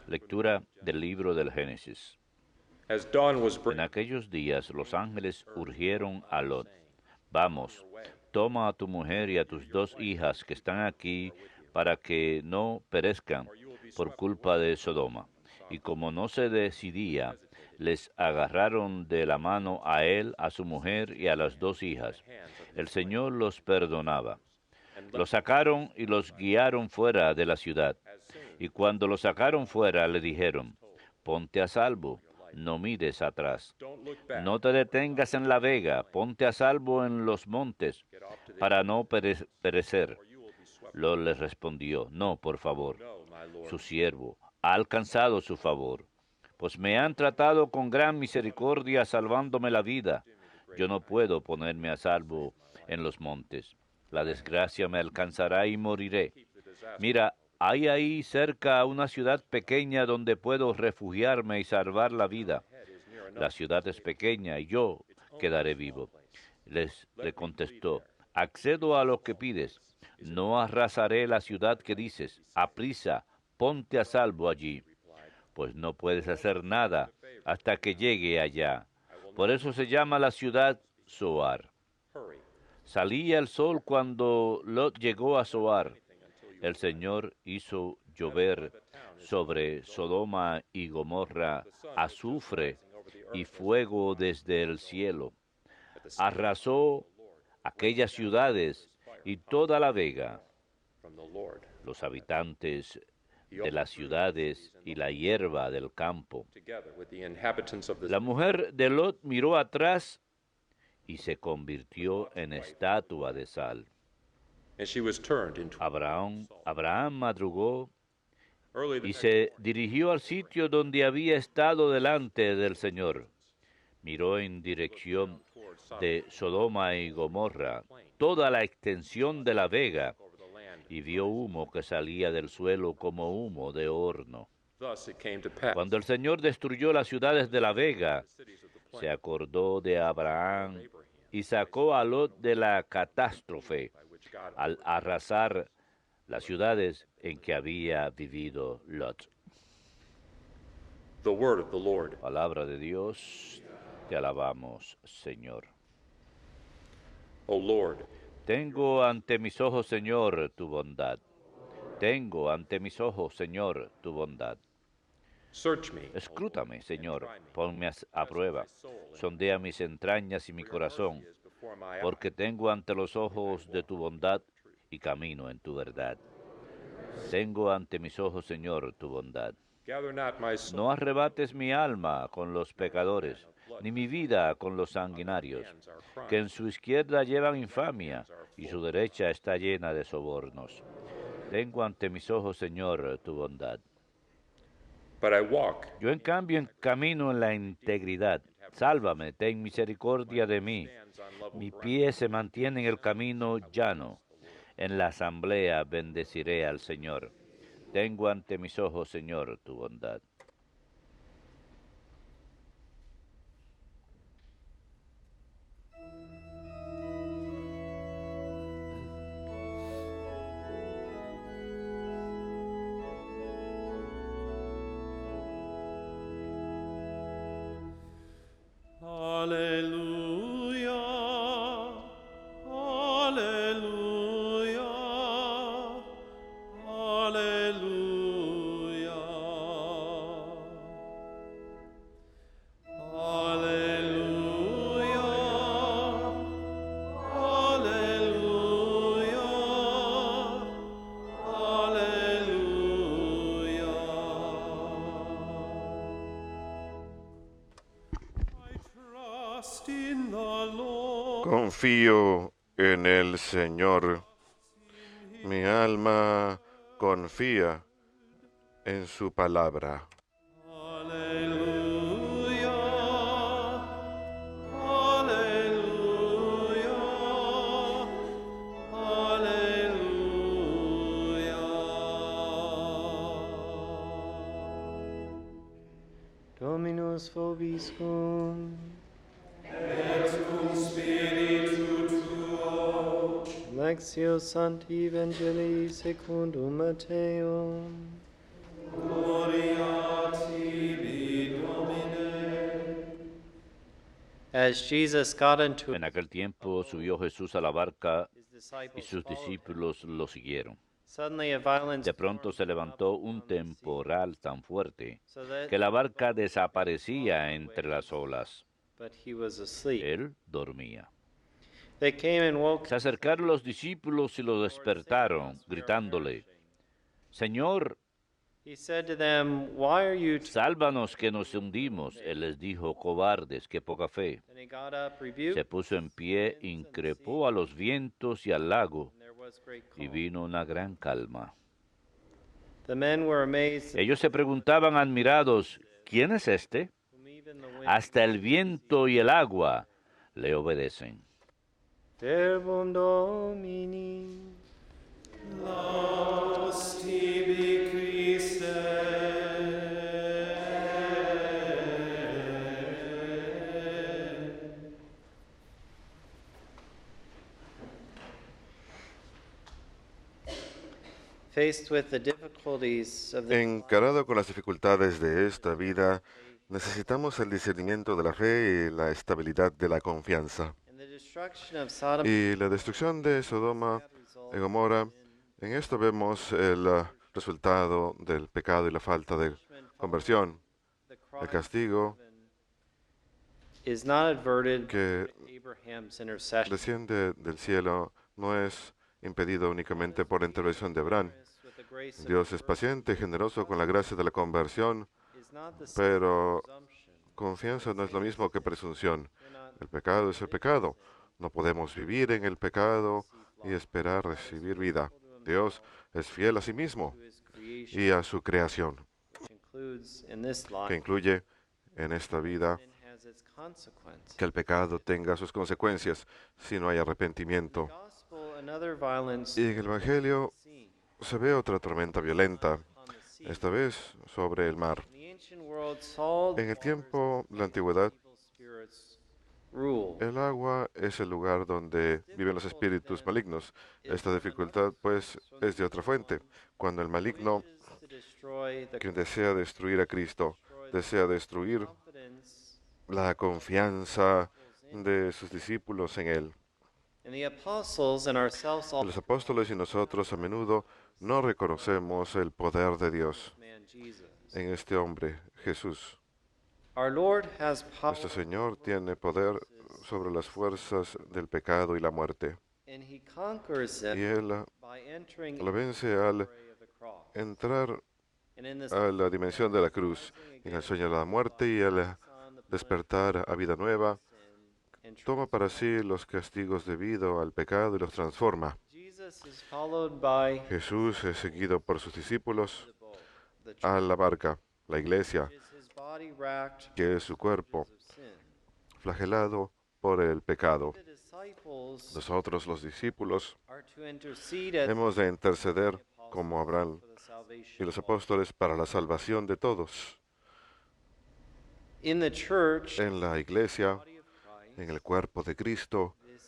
Lectura del libro del Génesis. En aquellos días los ángeles urgieron a Lot: vamos, toma a tu mujer y a tus 2 hijas que están aquí, para que no perezcan por culpa de Sodoma. Y como no se decidía, les agarraron de la mano a él, a su mujer y a las 2 hijas. El Señor los perdonaba. Los sacaron y los guiaron fuera de la ciudad. Y cuando los sacaron fuera, le dijeron: ponte a salvo, no mires atrás. No te detengas en la vega, ponte a salvo en los montes, para no perecer. Lot les respondió: no, por favor. Su siervo ha alcanzado su favor, pues me han tratado con gran misericordia, salvándome la vida. Yo no puedo ponerme a salvo en los montes. La desgracia me alcanzará y moriré. Mira, hay ahí cerca una ciudad pequeña donde puedo refugiarme y salvar la vida. La ciudad es pequeña y yo quedaré vivo. Le contestó: accedo a lo que pides. No arrasaré la ciudad que dices. Aprisa, ponte a salvo allí, pues no puedes hacer nada hasta que llegue allá. Por eso se llama la ciudad Zoar. Salía el sol cuando Lot llegó a Zoar. El Señor hizo llover sobre Sodoma y Gomorra azufre y fuego desde el cielo. Arrasó aquellas ciudades y toda la vega. Los habitantes de las ciudades y la hierba del campo. La mujer de Lot miró atrás y se convirtió en estatua de sal. Abraham madrugó y se dirigió al sitio donde había estado delante del Señor. Miró en dirección de Sodoma y Gomorra, toda la extensión de la vega, y vio humo que salía del suelo como humo de horno. Cuando el Señor destruyó las ciudades de la vega, se acordó de Abraham y sacó a Lot de la catástrofe al arrasar las ciudades en que había vivido Lot. Palabra de Dios, te alabamos, Señor. Tengo ante mis ojos, Señor, tu bondad. Tengo ante mis ojos, Señor, tu bondad. Escrútame, Señor, ponme a prueba. Sondea mis entrañas y mi corazón, porque tengo ante los ojos de tu bondad y camino en tu verdad. Tengo ante mis ojos, Señor, tu bondad. No arrebates mi alma con los pecadores, ni mi vida con los sanguinarios, que en su izquierda llevan infamia, y su derecha está llena de sobornos. Tengo ante mis ojos, Señor, tu bondad. Yo en cambio camino en la integridad. Sálvame, ten misericordia de mí. Mi pie se mantiene en el camino llano. En la asamblea bendeciré al Señor. Tengo ante mis ojos, Señor, tu bondad. Aleluya, aleluya, aleluya. Aleluya, aleluya, aleluya. Confío en el Señor. Mi alma confía en su palabra. Aleluya, aleluya, aleluya. Dominus vobiscum. Et cum spiritu tuo. Lectio Sancti Evangelii secundum Matteum. Gloria tibi, Domine. As Jesus got into En aquel tiempo subió Jesús a la barca his y disciples sus followed him. discípulos lo siguieron. Suddenly a violent De pronto se storm levantó came un up on the sea, temporal tan fuerte so that que la barca the boat desaparecía was entre waves, las olas. but he was asleep. Él dormía. They came and woke Se him, acercaron los discípulos y lo "Lord, save despertaron, us, we are gritándole, perishing." Señor, He said to them, "Why are you?" sálvanos que nos hundimos. Él les dijo, cobardes, qué poca fe. Then he got up, rebuked, Se puso en pie, increpó a los vientos y al lago, and there was great y calm. vino una gran calma. The men were amazed, Ellos se preguntaban admirados, ¿quién es este? whom even the wind Hasta el viento y el agua le obedecen. Verbum Domini. Laus tibi, Christe. Faced with the difficulties of the Encarado con las dificultades de esta vida, necesitamos el discernimiento de la fe y la estabilidad de la confianza. and the destruction of Sodom Y la destrucción de Sodoma y Gomorra, en esto vemos el resultado del pecado y la falta de conversión. the El Christ castigo is not averted que by Abraham's intercession. desciende del cielo no es impedido únicamente por la intervención de Abraham. With the grace of Dios es paciente y generoso con la gracia de la conversión, is not the same pero as presumption. confianza no es lo mismo que presunción. El pecado es el pecado. No podemos vivir en el pecado y esperar recibir vida. Dios es fiel a sí mismo To his creation, y a su creación, which includes in this que life, incluye en esta vida sin has its consequence. que el pecado tenga sus consecuencias si no hay arrepentimiento. Gospel, another violence Y en el Evangelio seen se ve otra tormenta violenta, on the sea. esta vez sobre el mar. In the ancient world, Saul En el tiempo de la antigüedad, evil spirits rule. el agua es el lugar donde viven los espíritus malignos. Esta dificultad, pues, es de otra fuente. Cuando el maligno, Wishes to destroy the que desea destruir a Cristo, desea destruir confidence la confianza de sus discípulos en Él. and the apostles and ourselves all Los apóstoles y nosotros a menudo no reconocemos el poder de Dios man Jesus. en este hombre, Jesús. Our Lord has power Nuestro Señor tiene poder sobre las fuerzas del pecado y la muerte. and he conquers Y them Él by entering lo vence al the fray of the cross. entrar And in this a la dimensión de la cruz, en el sueño de la muerte y al despertar a vida nueva, and toma para sí los castigos debido al pecado y los transforma. Jesus is followed by Jesús es seguido por sus discípulos the boat. The church a la barca, la iglesia, is his body racked que es su cuerpo, of sin. flagelado por el pecado. The disciples Nosotros, los discípulos, are to intercede at hemos de interceder como Abraham for the salvation y los of all. apóstoles para la salvación de todos. In the church, En la iglesia, body of Christ, en el cuerpo de Cristo, this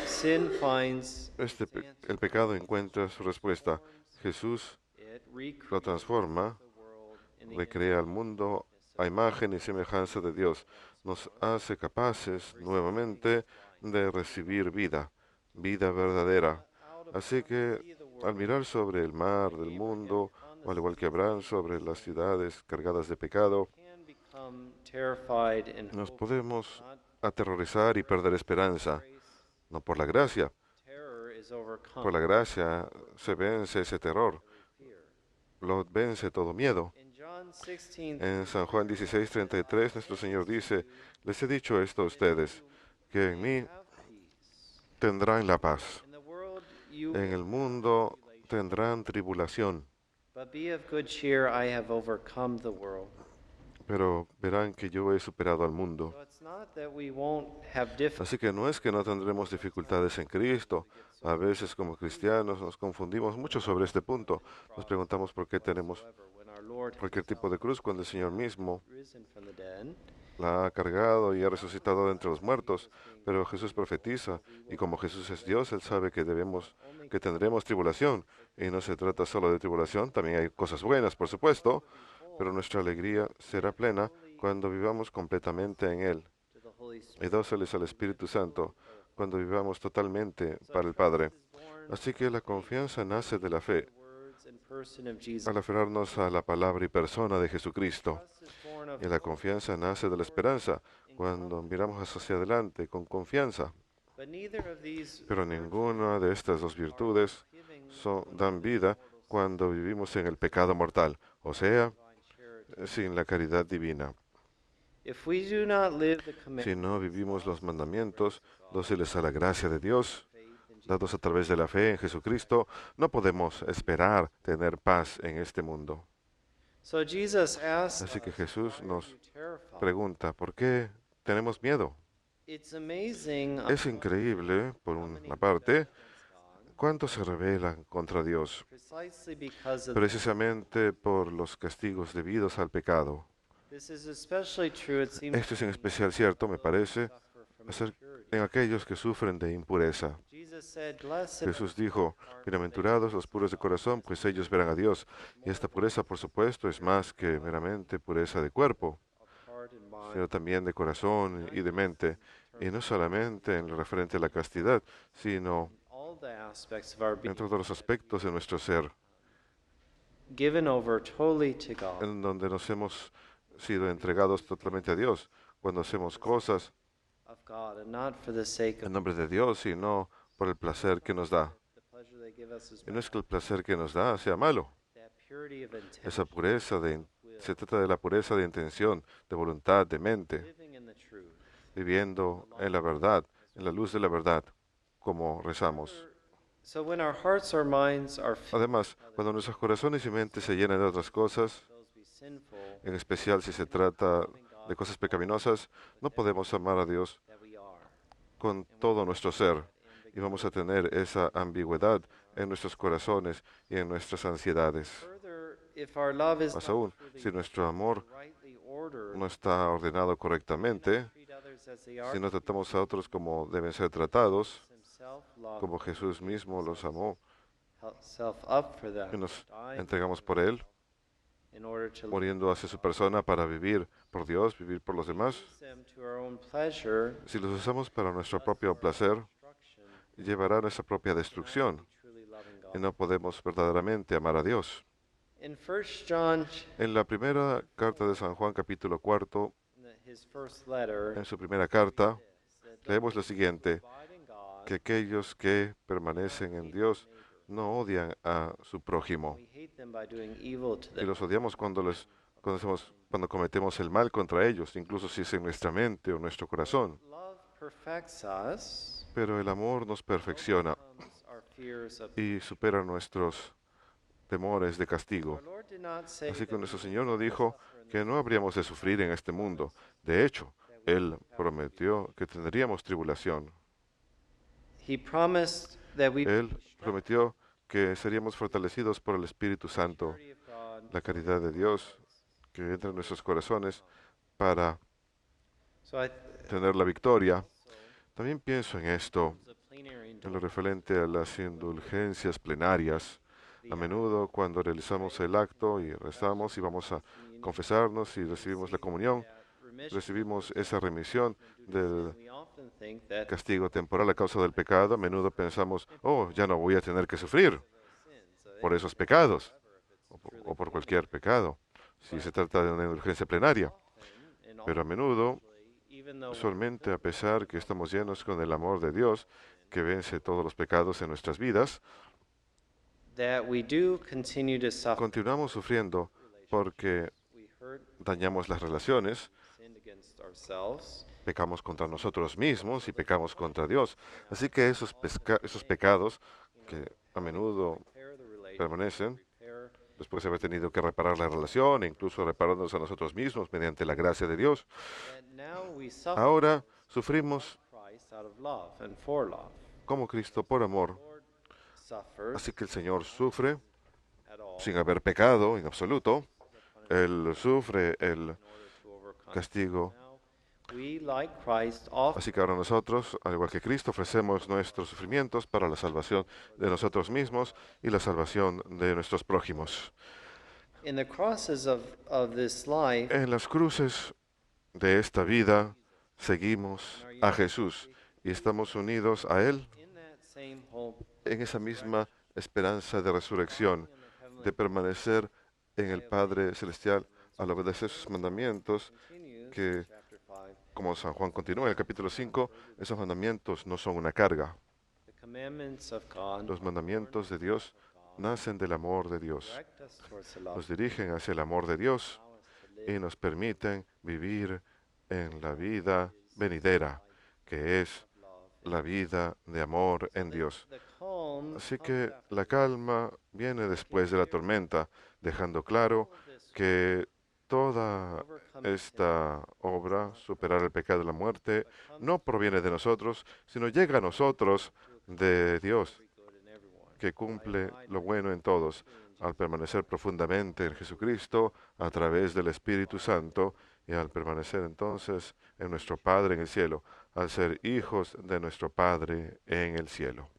sin finds el pecado encuentra su respuesta. Jesús it lo recreates transforma, the world in the recrea el mundo a imagen y semejanza de Dios. Nos hace capaces nuevamente de recibir vida, vida verdadera. Así que al mirar sobre el mar del mundo, o al igual que Abraham sobre las ciudades cargadas de pecado, can become terrified and nos hopeless. podemos aterrorizar y perder esperanza. No por la gracia. Terror is overcome Por la gracia se vence ese terror, fear. lo vence todo miedo. In John 16, En San Juan 16:33 nuestro Señor dice, les he dicho esto a ustedes, que en mí have peace. tendrán la paz. In the world you En el mundo tendrán tribulación, but be of good cheer, I have overcome the world. pero verán que yo he superado al mundo. So it's not that we won't have difficulties. Así que no es que no tendremos dificultades en Cristo. A veces como cristianos nos confundimos mucho sobre este punto. Nos preguntamos por qué tenemos When our Lord cualquier tipo de cruz cuando el Señor mismo risen from the dead, la ha cargado y ha resucitado de entre los muertos. Pero Jesús profetiza, y como Jesús es Dios, Él sabe que tendremos tribulación. Y no se trata solo de tribulación, también hay cosas buenas, por supuesto, pero nuestra alegría será plena cuando vivamos completamente en Él y dóciles al Espíritu Santo, cuando vivamos totalmente para el Padre. Así que la confianza nace de la fe, al aferrarnos a la palabra y persona de Jesucristo. Y la confianza nace de la esperanza, cuando miramos hacia adelante con confianza. Pero ninguna de estas dos virtudes dan vida cuando vivimos en el pecado mortal, o sea, sin la caridad divina. Si no vivimos los mandamientos dóciles a la gracia de Dios, dados a través de la fe en Jesucristo, no podemos esperar tener paz en este mundo. Así que Jesús nos pregunta, ¿por qué tenemos miedo? Es increíble, por una parte, cuánto se rebelan contra Dios, precisamente por los castigos debidos al pecado. Esto es en especial cierto, me parece, en aquellos que sufren de impureza. Jesús dijo, bienaventurados los puros de corazón, pues ellos verán a Dios. Y esta pureza, por supuesto, es más que meramente pureza de cuerpo, sino también de corazón y de mente. Y no solamente en lo referente a la castidad, sino en todos los aspectos de nuestro ser, en donde nos hemos sido entregados totalmente a Dios, cuando hacemos cosas en nombre de Dios y no por el placer que nos da. Y no es que el placer que nos da sea malo. Esa pureza se trata de la pureza de intención, de voluntad, de mente, viviendo en la verdad, en la luz de la verdad, como rezamos. Además, cuando nuestros corazones y mentes se llenan de otras cosas, en especial si se trata de cosas pecaminosas, no podemos amar a Dios con todo nuestro ser y vamos a tener esa ambigüedad en nuestros corazones y en nuestras ansiedades. Más aún, si nuestro amor no está ordenado correctamente, si no tratamos a otros como deben ser tratados, como Jesús mismo los amó y nos entregamos por Él, muriendo hacia su persona para vivir por Dios, vivir por los demás. Si los usamos para nuestro propio placer, llevará a nuestra propia destrucción y no podemos verdaderamente amar a Dios. En la primera carta de San Juan, capítulo 4, en su primera carta, leemos lo siguiente, que aquellos que permanecen en Dios no odian a su prójimo. Y los odiamos cuando cometemos el mal contra ellos, incluso si es en nuestra mente o nuestro corazón. Pero el amor nos perfecciona y supera nuestros temores de castigo. Así que nuestro Señor nos dijo que no habríamos de sufrir en este mundo. De hecho, Él prometió que tendríamos tribulación. Él prometió que seríamos fortalecidos por el Espíritu Santo, la caridad de Dios que entra en nuestros corazones para tener la victoria. También pienso en esto, en lo referente a las indulgencias plenarias. A menudo cuando realizamos el acto y rezamos y vamos a confesarnos y recibimos la comunión, recibimos esa remisión del castigo temporal a causa del pecado. A menudo pensamos, oh, ya no voy a tener que sufrir por esos pecados o por cualquier pecado, si se trata de una indulgencia plenaria. Pero a menudo, usualmente a pesar que estamos llenos con el amor de Dios, que vence todos los pecados en nuestras vidas, continuamos sufriendo porque dañamos las relaciones, pecamos contra nosotros mismos y pecamos contra Dios. Así que esos pecados que a menudo permanecen, después de haber tenido que reparar la relación e incluso repararnos a nosotros mismos mediante la gracia de Dios, ahora sufrimos como Cristo por amor. Así que el Señor sufre sin haber pecado en absoluto. Él sufre el castigo Así que ahora nosotros, al igual que Cristo, ofrecemos nuestros sufrimientos para la salvación de nosotros mismos y la salvación de nuestros prójimos. En las cruces de esta vida seguimos a Jesús y estamos unidos a Él en esa misma esperanza de resurrección, de permanecer en el Padre Celestial al obedecer sus mandamientos, que, como San Juan continúa en el capítulo 5, esos mandamientos no son una carga. Los mandamientos de Dios nacen del amor de Dios, nos dirigen hacia el amor de Dios y nos permiten vivir en la vida venidera, que es la vida de amor en Dios. Así que la calma viene después de la tormenta, dejando claro que toda esta obra, superar el pecado y la muerte, no proviene de nosotros, sino llega a nosotros de Dios, que cumple lo bueno en todos, al permanecer profundamente en Jesucristo a través del Espíritu Santo y al permanecer entonces en nuestro Padre en el cielo, al ser hijos de nuestro Padre en el cielo.